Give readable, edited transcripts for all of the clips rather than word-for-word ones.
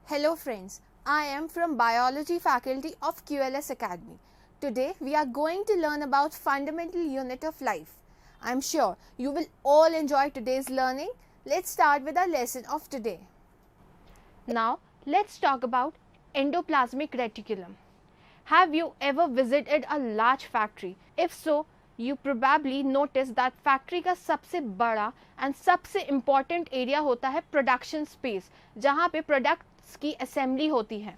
Hello friends, I am from Biology faculty of QLS Academy. Today we are going to learn about fundamental unit of life. I am sure you will all enjoy today's learning. Let's start with our lesson of today. Now let's talk about endoplasmic reticulum. Have you ever visited a large factory? If so, you probably noticed that factory का सबसे बड़ा and सबसे important area होता है production space, जहाँ पे products की assembly होती है.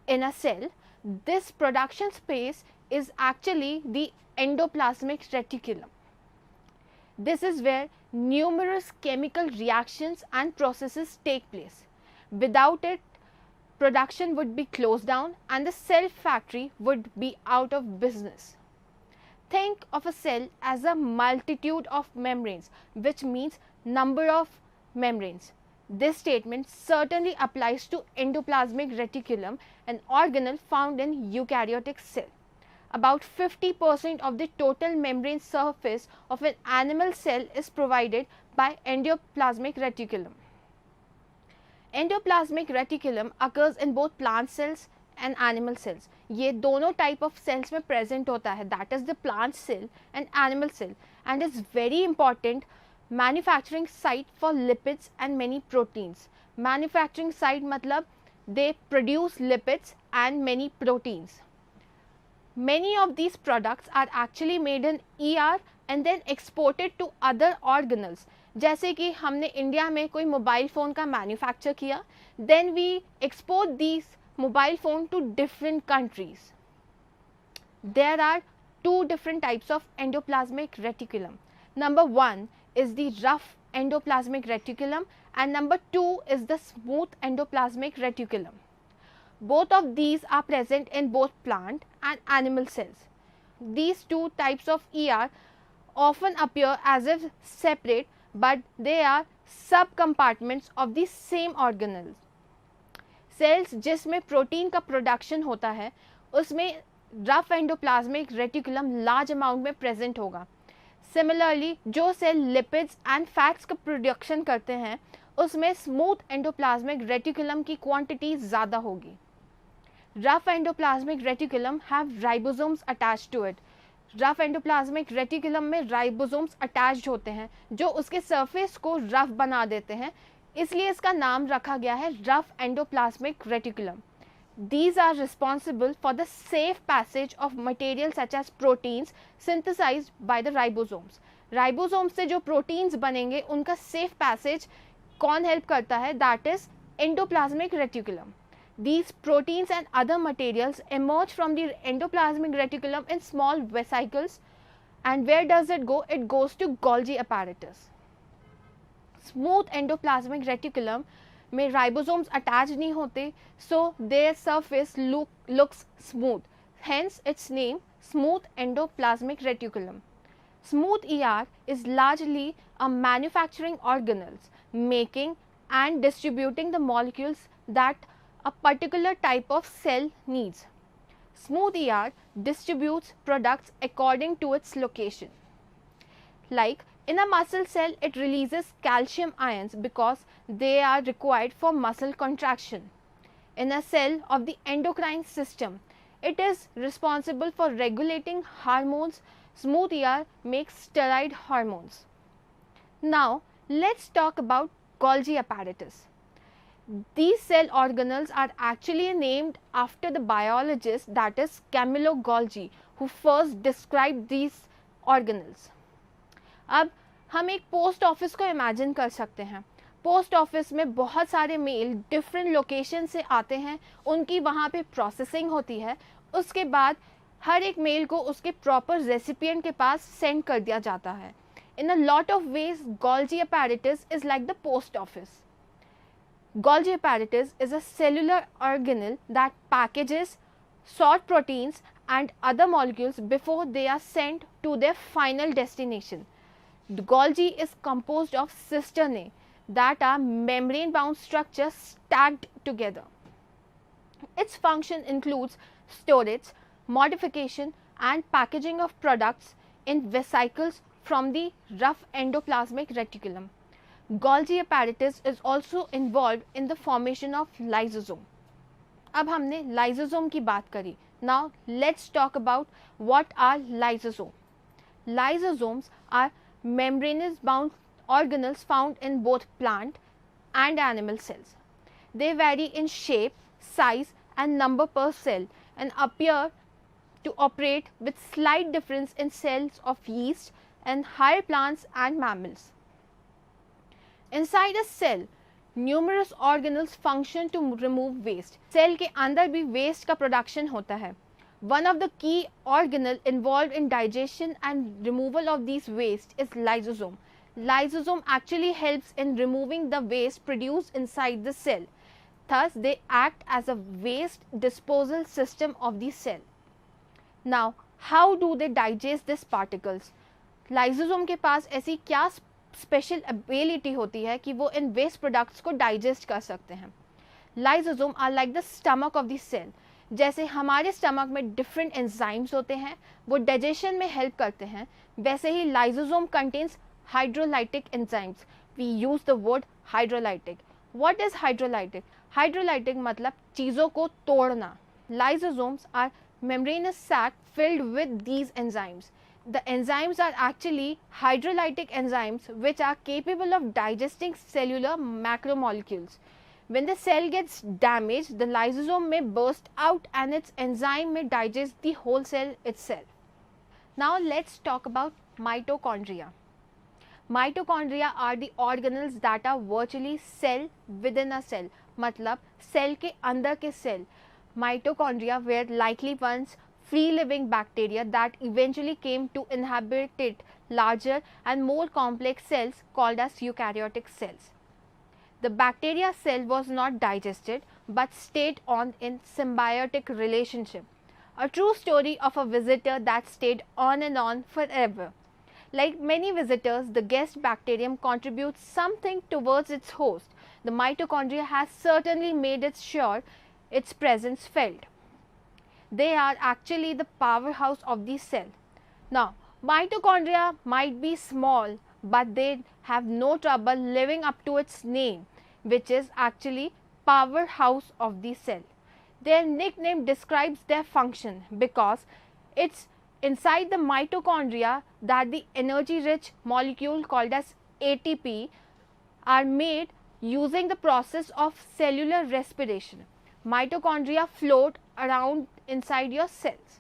In a cell, this production space is actually the endoplasmic reticulum. This is where numerous chemical reactions and processes take place. Without it, production would be closed down and the cell factory would be out of business. Think of a cell as a multitude of membranes, which means number of membranes. This statement certainly applies to endoplasmic reticulum, an organelle found in eukaryotic cell. About 50% of the total membrane surface of an animal cell is provided by endoplasmic reticulum. Endoplasmic reticulum occurs in both plant cells and animal cells. ये दोनों type of cells में present होता है, that is the plant cell and animal cell, and is very important manufacturing site for lipids and many proteins. Manufacturing site मतलब they produce lipids and many proteins. Many of these products are actually made in ER and then exported to other organelles. जैसे कि हमने India में कोई mobile phone का manufacture किया, then we export these mobile phone to different countries. There are two different types of endoplasmic reticulum. Number one is the rough endoplasmic reticulum and number two is the smooth endoplasmic reticulum. Both of these are present in both plant and animal cells. These two types of ER often appear as if separate, but they are subcompartments of the same organelles. Cells जिसमें protein का production होता है उसमें rough endoplasmic reticulum large amount में present होगा. Similarly जो cell lipids and fats का production करते हैं उसमें स्मूथ एंडोप्लाज्मिक रेटिकुलम की क्वांटिटी ज़्यादा होगी. Rough endoplasmic reticulum have ribosomes attached to it. Rough endoplasmic reticulum में राइबोसोम्स अटैच्ड होते हैं जो उसके सरफेस को रफ बना देते हैं, इसलिए इसका नाम रखा गया है rough endoplasmic reticulum. These are responsible for the safe passage of material such as proteins synthesized by the ribosomes. Ribosomes से जो proteins बनेंगे उनका safe passage कौन help करता है? That is endoplasmic reticulum. These proteins and other materials emerge from the endoplasmic reticulum in small vesicles, and where does it go? It goes to Golgi apparatus. Smooth endoplasmic reticulum में ribosomes attach नहीं होते, so their surface looks smooth, hence it's name smooth endoplasmic reticulum. Smooth ER is largely a manufacturing organelles making and distributing the molecules that a particular type of cell needs. Smooth ER distributes products according to its location. Like in a muscle cell, it releases calcium ions because they are required for muscle contraction. In a cell of the endocrine system, it is responsible for regulating hormones. Smooth ER makes steroid hormones. Now, let's talk about Golgi apparatus. These cell organelles are actually named after the biologist, that is Camillo Golgi, who first described these organelles. अब हम एक post office को imagine कर सकते हैं. Post office में बहुत सारे मेल डिफरेंट लोकेशन से आते हैं, उनकी वहाँ पे प्रोसेसिंग होती है, उसके बाद हर एक मेल को उसके प्रॉपर रेसिपिएंट के पास सेंड कर दिया जाता है. In a lot of ways Golgi apparatus is like the post office. Golgi apparatus is a cellular organelle that packages, sort proteins and other molecules before they are sent to their final destination. The Golgi is composed of cisternae that are membrane-bound structures stacked together. Its function includes storage, modification and packaging of products in vesicles from the rough endoplasmic reticulum. Golgi apparatus is also involved in the formation of lysosome. अब हमने lysosome की बात करी. Now let's talk about what are lysosome. Lysosomes are membranous bound organelles found in both plant and animal cells. They vary in shape, size and number per cell and appear to operate with slight difference in cells of yeast and higher plants and mammals. Inside a cell, numerous organelles function to remove waste. Cell के अंदर भी waste का production होता है. One of the key organelle involved in digestion and removal of these waste is lysosome. Lysosome actually helps in removing the waste produced inside the cell. Thus, they act as a waste disposal system of the cell. Now, how do they digest these particles? Lysosome के पास ऐसी क्या special ability होती है कि वो इन waste products को digest कर सकते हैं. Lysosome are like the stomach of the cell. जैसे हमारे स्टमक में डिफरेंट एंजाइम्स होते हैं, वो डाइजेशन में हेल्प करते हैं, वैसे ही lysosome contains hydrolytic enzymes. We use the word hydrolytic. What is hydrolytic? Hydrolytic मतलब चीज़ों को तोड़ना. Lysosomes are membranous sac filled with these enzymes. The enzymes are actually hydrolytic enzymes which are capable of digesting cellular macromolecules. When the cell gets damaged, the lysosome may burst out and its enzyme may digest the whole cell itself. Now let's talk about mitochondria. Mitochondria are the organelles that are virtually cell within a cell. मतलब cell के अंदर के cell. Mitochondria were likely once free-living bacteria that eventually came to inhabit larger and more complex cells called as eukaryotic cells. The bacteria cell was not digested but stayed on in symbiotic relationship. A true story of a visitor that stayed on and on forever. Like many visitors, the guest bacterium contributes something towards its host. The mitochondria has certainly made it sure its presence felt. They are actually the powerhouse of the cell. Now, mitochondria might be small, but they have no trouble living up to its name, which is actually powerhouse of the cell. Their nickname describes their function because it's inside the mitochondria that the energy-rich molecule called as ATP are made using the process of cellular respiration. Mitochondria float around inside your cells.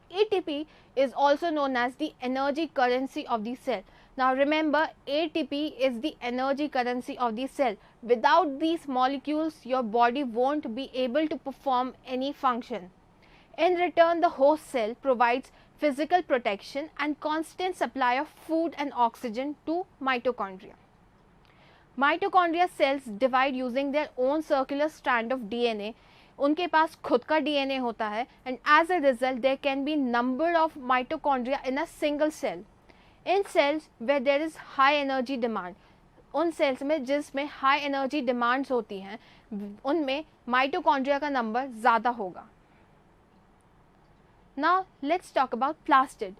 ATP is also known as the energy currency of the cell. Now remember, ATP is the energy currency of the cell. Without these molecules, your body won't be able to perform any function. In return, the host cell provides physical protection and constant supply of food and oxygen to mitochondria. Mitochondria cells divide using their own circular strand of DNA. उनके पास खुद का DNA होता है and as a result there can be number of mitochondria in a single cell. In cells where there is high energy demand, उन cells में जिसमें high energy demands होती हैं उनमें mitochondria का number ज़्यादा होगा. Now let's talk about plastid.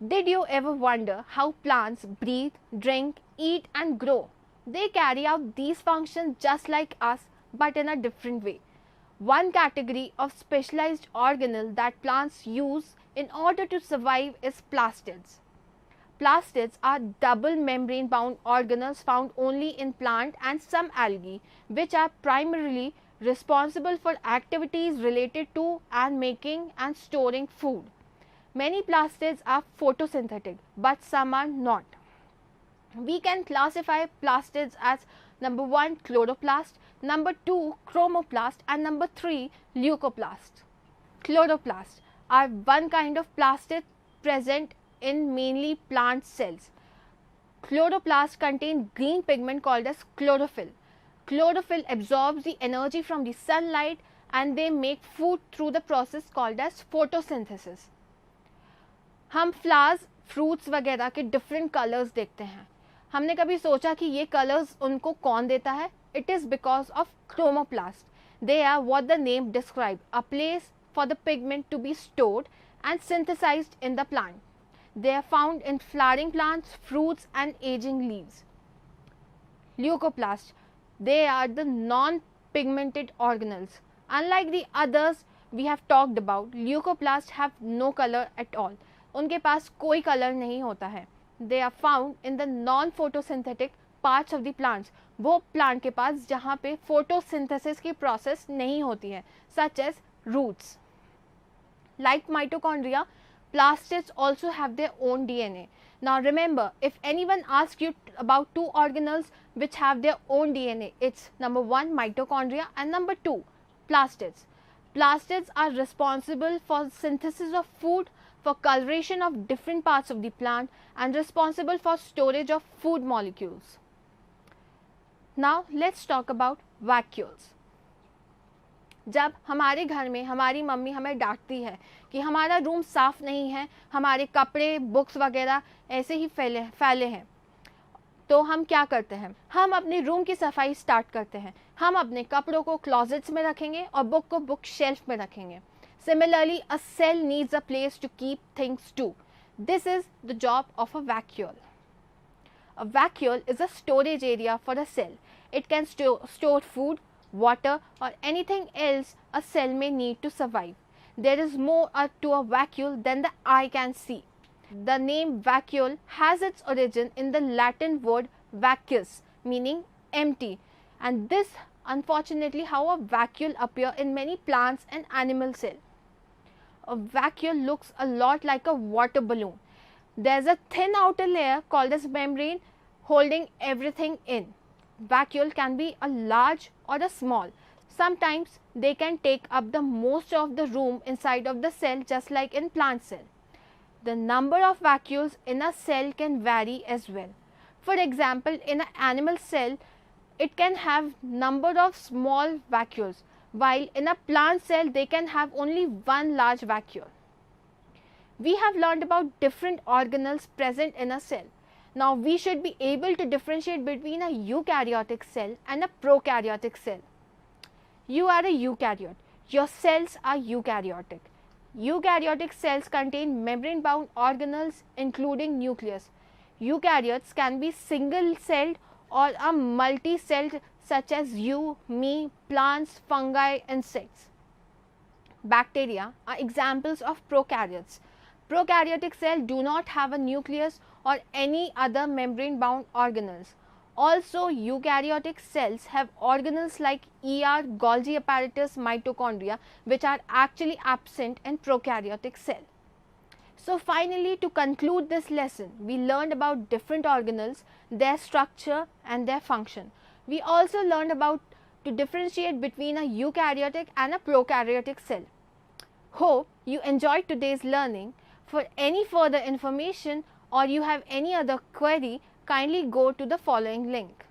Did you ever wonder how plants breathe, drink, eat and grow? They carry out these functions just like us but in a different way. One category of specialized organelle that plants use in order to survive is plastids. Plastids are double membrane bound organelles found only in plant and some algae, which are primarily responsible for activities related to and making and storing food. Many plastids are photosynthetic but some are not. We can classify plastids as number 1 chloroplast, number 2 chromoplast and number 3 leucoplast. Chloroplasts are one kind of plastid present in mainly plant cells. Chloroplasts contain green pigment called as chlorophyll. Chlorophyll absorbs the energy from the sunlight and they make food through the process called as photosynthesis. हम flowers fruits वगैरह के different colours देखते हैं. हमने कभी सोचा कि ये कलर्स उनको कौन देता है? It is because of chromoplast. They are what the name describes, a place for the pigment to be stored and synthesized in the plant. They are found in flowering plants, fruits and aging leaves. Leucoplasts, they are the non-pigmented organelles. Unlike the others we have talked about, leucoplasts have no color at all. उनके पास कोई colour नहीं होता है. They are found in the non-photosynthetic parts of the plants. वो plant के पास जहाँ पे photosynthesis की प्रोसेस नहीं होती है, such as roots. Like mitochondria, plastids also have their own DNA. Now remember, if anyone asks you about two organelles which have their own DNA, it's number 1 mitochondria and number 2 plastids. Plastids are responsible for synthesis of food, for coloration of different parts of the plant, and responsible for storage of food molecules. Now let's talk about vacuoles. जब हमारे घर में हमारी mummy हमें डांटती है कि हमारा रूम साफ़ नहीं है, हमारे कपड़े, बुक्स वगैरह ऐसे ही फैले हैं, तो हम क्या करते हैं? हम अपने रूम की सफाई स्टार्ट करते हैं. हम अपने कपड़ों को क्लोजेट्स में रखेंगे और बुक को बुक शेल्फ में रखेंगे. Similarly, a cell needs a place to keep things too. This is the job of a vacuole. A vacuole is a storage area for a cell. It can store food, water or anything else a cell may need to survive. There is more to a vacuole than the eye can see. The name vacuole has its origin in the Latin word vacuus, meaning empty, and this unfortunately how a vacuole appear in many plants and animal cells. A vacuole looks a lot like a water balloon. There is a thin outer layer called as membrane holding everything in. Vacuole can be a large or a small. Sometimes they can take up the most of the room inside of the cell, just like in plant cell. The number of vacuoles in a cell can vary as well. For example, in an animal cell, it can have number of small vacuoles, while in a plant cell they can have only one large vacuole. We have learned about different organelles present in a cell. Now we should be able to differentiate between a eukaryotic cell and a prokaryotic cell. You are a eukaryote. Your cells are eukaryotic. Eukaryotic cells contain membrane-bound organelles including nucleus. Eukaryotes can be single-celled or a multi-celled, such as you, me, plants, fungi, insects. Bacteria are examples of prokaryotes. Prokaryotic cells do not have a nucleus or any other membrane-bound organelles. Also, eukaryotic cells have organelles like Golgi apparatus, mitochondria, which are actually absent in prokaryotic cell. So finally, to conclude this lesson, we learned about different organelles, their structure and their function. We also learned about to differentiate between a eukaryotic and a prokaryotic cell. Hope you enjoyed today's learning. For any further information or you have any other query, kindly go to the following link.